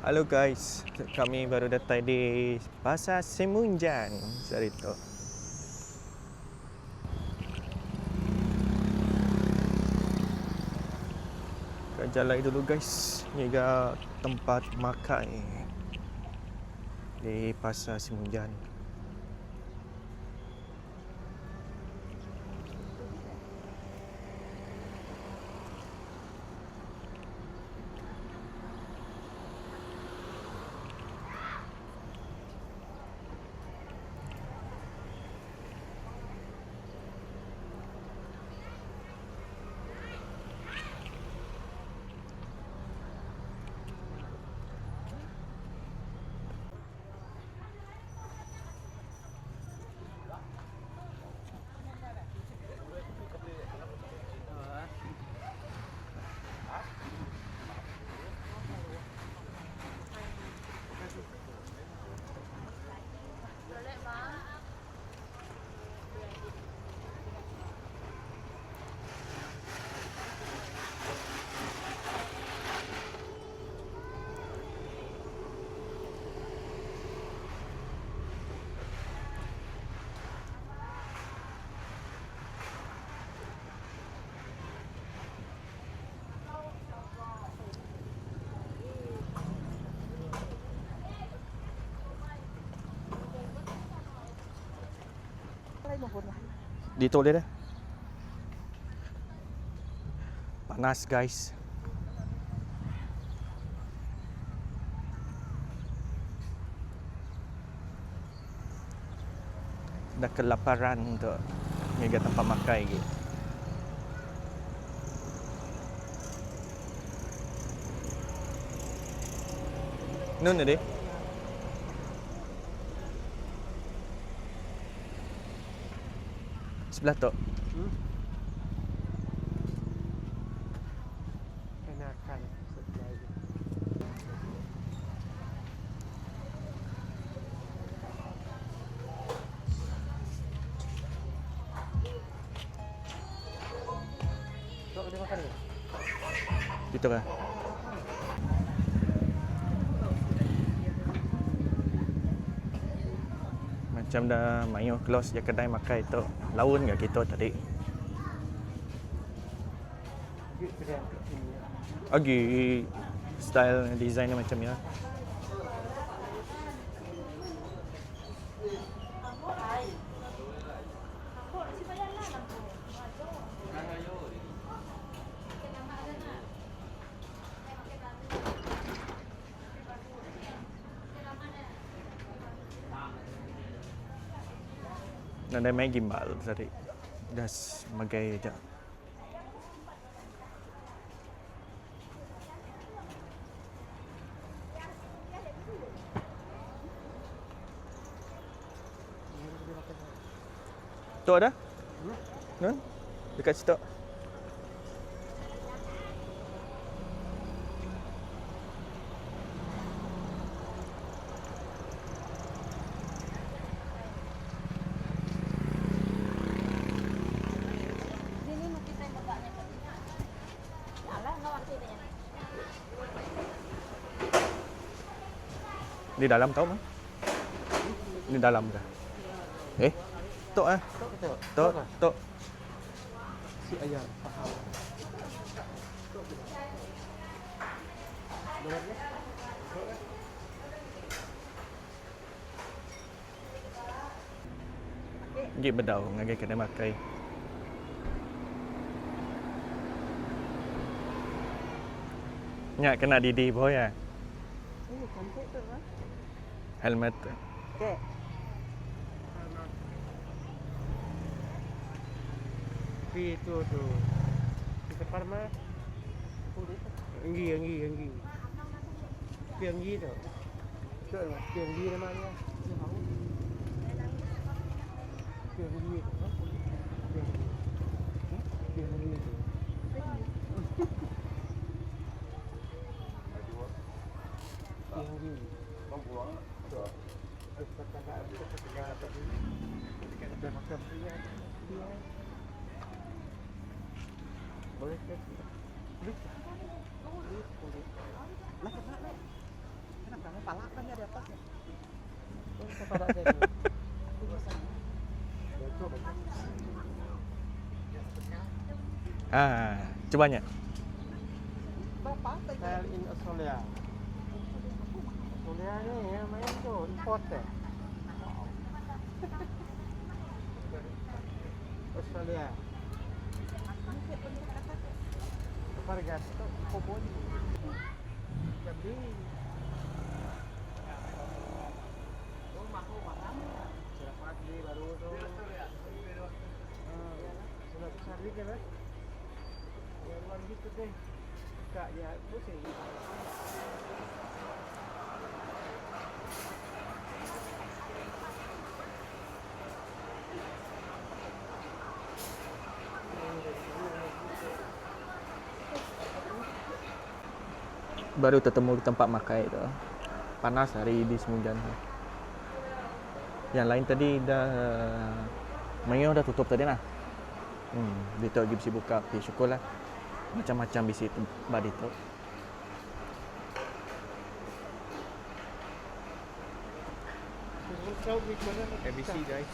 Halo guys, kami baru datang di Pasar Semunjan Sarito. Kita jalan dulu guys, ni ke tempat makan di Pasar Semunjan. Dito ulit dah. Panas guys. Dah kelaparan untuk pergi tempat makan lagi. Nun deh. Sebelah tu. Enakan sebelah itu. Tok boleh makan ni? Gitu kan. Macam dah main close je kedai makan itu. Laun ke kita tadi. Dia kedai kat sini. Lagi style design dia macam ya. Dan dia main gimbal tadi. Dah sebagai je. Tu ada? Nun? Dekat situ. Di dalam tahu mah? Di dalam dah. Tok ah. Tok. Si ayam faham. Pergi bedau ngagai kedai makan. Nyak kena Didi boy ah. Ini cantik tu kan? Helmet. Okey. Itu tu. Kita parma. Anggi. Anggi tu. Tu lah, anggi namanya. Anggi tu. Anggi tu. Anggi. Membuang. Tu. Kata-kata tadi. Kita makan dia. Boleh ke? Boleh. Boleh. Nak. Kamu palak kan di atas ya. Terus kepada saya. Cobanya. Berapa? Sell in Australia. Australia ni yang main tu import eh. Australia. Harga tu kobon. Jadi sudah pagi baru tu. Sudah besar ni kan? Ya luar gitu deh. Kak ya pusing. Baru ketemu di tempat makan itu. Panas hari di Semujan. Yang lain tadi dah Mayo dah tutup tadi nah. Dia tu pergi buka di syukurlah. Macam-macam bisi tempat itu. ABC guys.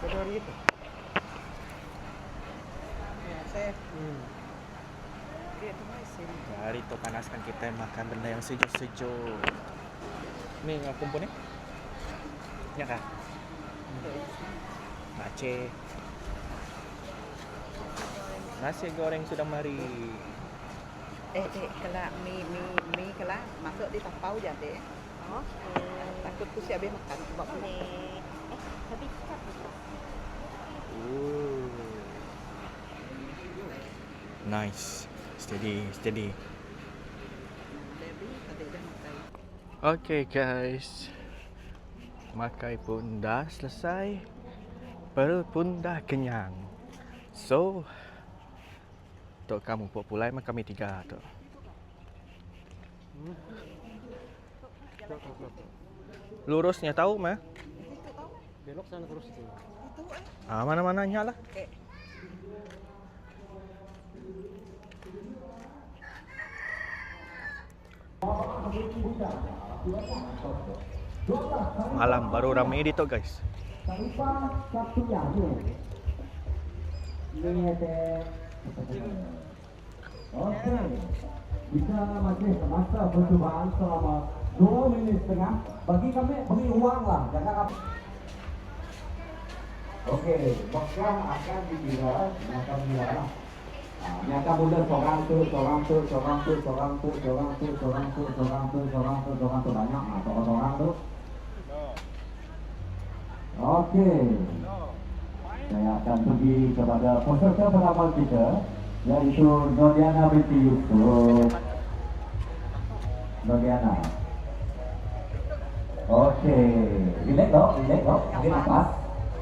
Kedua itu. Ya, saya. Dia tu masih. Hari tu panaskan kita makan benda yang sejuk-sejuk. Ni apa pun ni? Ya kah? Aceh. Nasi goreng sudah mari. Kalau mi kalau masuk di tapau je deh. Takut tu si habis makan sebab ni. Habis kat. Nice. Steady. Baby tadi dah makan. Okay guys. Makan pun dah selesai. Perut pun dah kenyang. So, untuk kamu pulai makan kami 3 tu. Lurusnya tahu mah? Belok sana terus tu. Mana-mananya lah. Okay. Malam baru ramai di tu guys. Oke, bisa masih masa percobaan selama 2 minit setengah. Bagi kami beri uang lah, jangan apa. Oke, bekam akan dikira, akan dikira lah. Nyata mudah seorang tu banyak, seorang tu. Oke, saya akan pergi kepada peserta pertama kita, yaitu Nodiana binti Yusuf. Nodiana. Oke, relax dong, ambil nafas.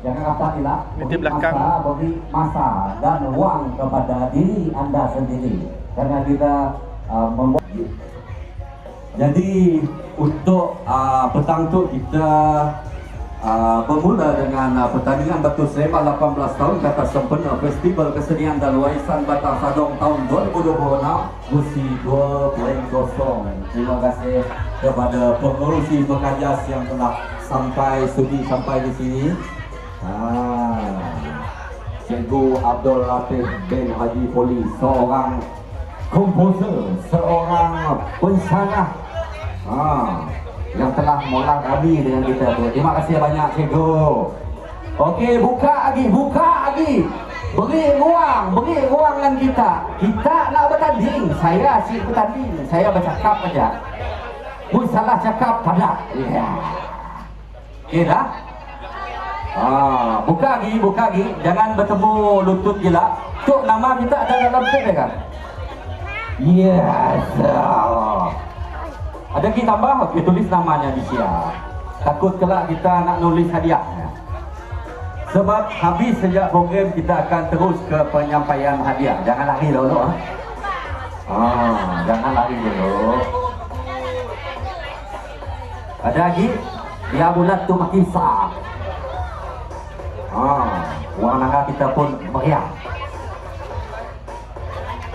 Jangan apa ilah. Di belakang. Beri masa dan uang kepada diri anda sendiri. Karena kita membuat. Jadi untuk petang tu kita bermula dengan pertandingan batu seremban 18 tahun kata sempena Festival Kesenian dan Warisan Batak Sadong tahun 2026 Gusi 2.0. Terima kasih kepada pengurusi Bekajas yang telah sudi sampai di sini. Cikgu Abdul Latif bin Haji Poli, seorang komposer, seorang pensyarah yang telah molang kami dengan kita tu. Terima kasih banyak cikgu. Okey, buka lagi. Beri ruang dengan kita. Kita nak bertanding. Saya asyik bertanding. Saya bercakap aja. Salah cakap pada. Okey dah? Buka lagi. Jangan bertemu lutut gila. Cuk, nama kita ada dalam tu kan? Yes. Ada kita tambah, kita tulis namanya di sini. Takut kelak kita nak nulis hadiahnya. Sebab habis sejak program kita akan terus ke penyampaian hadiah. Jangan lari dulu. Jangan lari dulu. Ada lagi? Ya bulat tu makisah. Warna kita pun meriah.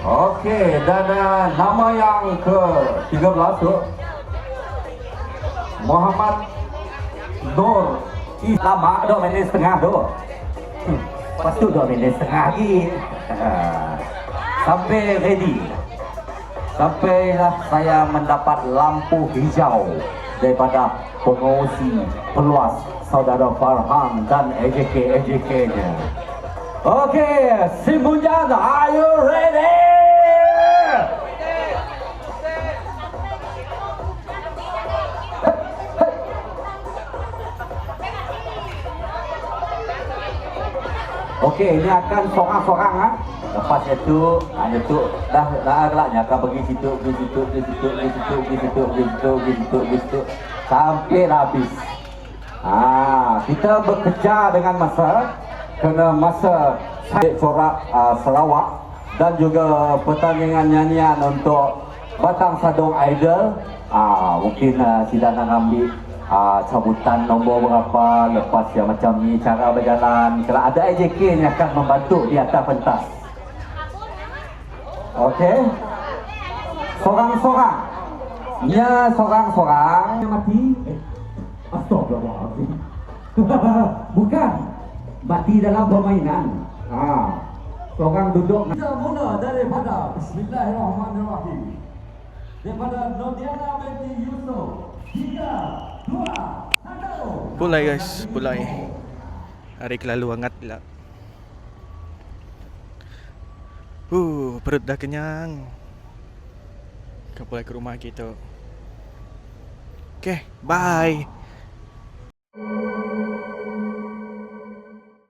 Okey, dan nama yang ke-13 tu Muhammad Nur lama 2 minit setengah tu. Lepas tu 2 minit setengah lagi. Sampai ready. Sampailah saya mendapat lampu hijau daripada pengurusi peluas saudara Farhan dan AJK-AJK-nya. Okey, Simunjan, are you ready? Okey, ini akan sorang-sorang ha. Lepas itu dah agaknya akan pergi situ, sampai habis. Kita bekerja dengan masa, kena masa corak selawak dan juga pertandingan nyanyian untuk Batang Sadong Idol. Mungkin sila nak ambil cabutan nombor berapa, lepas yang macam ni cara berjalan. Kalau ada AJK yang akan membantu di atas pentas. Okey, sorang-sorang. Ya, sorang-sorang yang mati. Astagfirullahaladzim. Bukan mati dalam permainan. Sorang duduk. Kita mula daripada Bismillahirrahmanirrahim. Daripada Nodiana binti Yusuf. 3, 2, 1. Pulai guys, pulai. Hari kelalu hangat pula. Perut dah kenyang. Kita pulai ke rumah kita. Okay, bye.